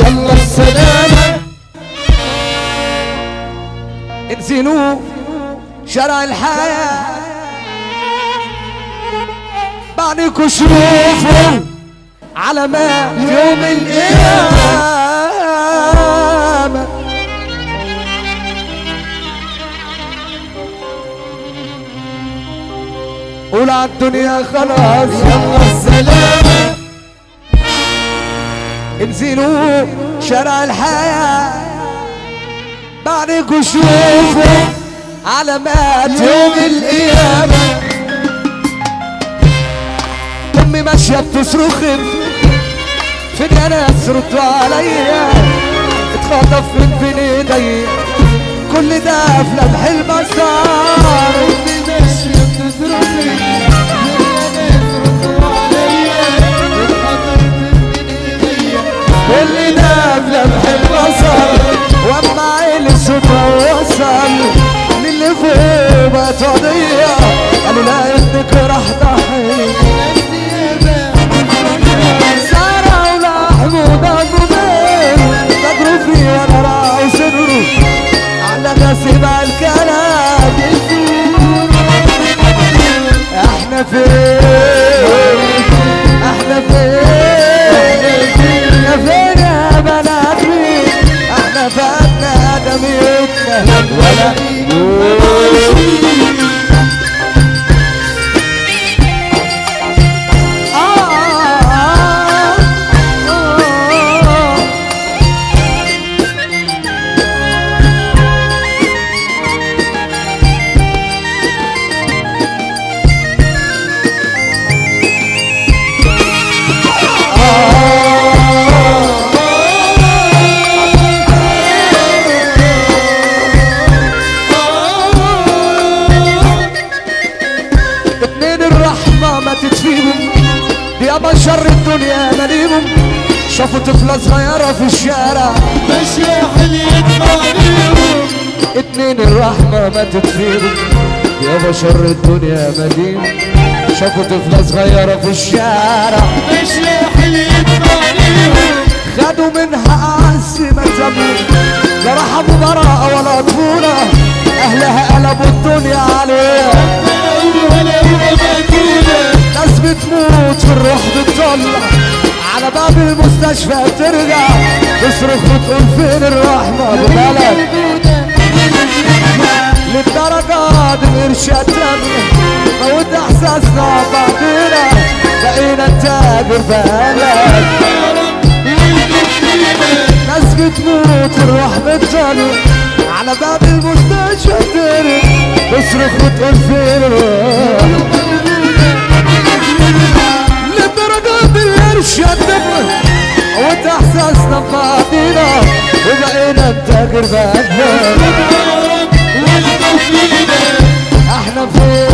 يلا السلامة. انزلوا شارع الحياة بعدكوا شوفوا علامات يوم القيامة. قول عالدنيا خلاص يلا السلامة. انزلوا شارع الحياة بعدكوا شوفوا علامات يوم القيامة. امي ماشية بتصرخ فين يا ناس ردوا عليا، اتخطف من بين ايديا كل ده في لمح البصر. امي ماشية بتصرخ فين يا ناس ردوا عليا، اتخطف من بين ايديا كل ده في لمح البصر. واما عيني صوتها وصل للي فوق بقت قضية قالوا لا ابنك راح ضحية. سارة ولحم ودم بين تجروا فيه وانا راعوا صدره على غسيب الكلام. احنا فين احنا فين يا فين يا بنات مين، احنا فاتنا دميتنا ولا شر الدنيا مليهم. شافوا طفلة صغيرة في الشارع ماشية حليت عليهم، اتنين الرحمة ماتت فيهم يابا شر الدنيا مليهم. شافوا طفلة صغيرة في الشارع ماشية حليت عليهم، خدوا منها أعز ما تملك، لا رحموا براءة ولا طفولة، أهلها قلبوا الدنيا عليها. ناس بتموت في الروح بتطلع على باب المستشفى بترجع تصرخ وتقول فين الرحمة ببلد. للدرجة دي الإرشاد تانية موت إحساسنا بعدنا بقينا نتاجر بلد. ناس بتموت في الروح بتطلع على باب المستشفى بترجع تصرخ وتقول فين الرحمة. للدرجات الارشاد دمنا وتحسسنا ببعضينا وبقينا نتاجر بأجمل. احنا فين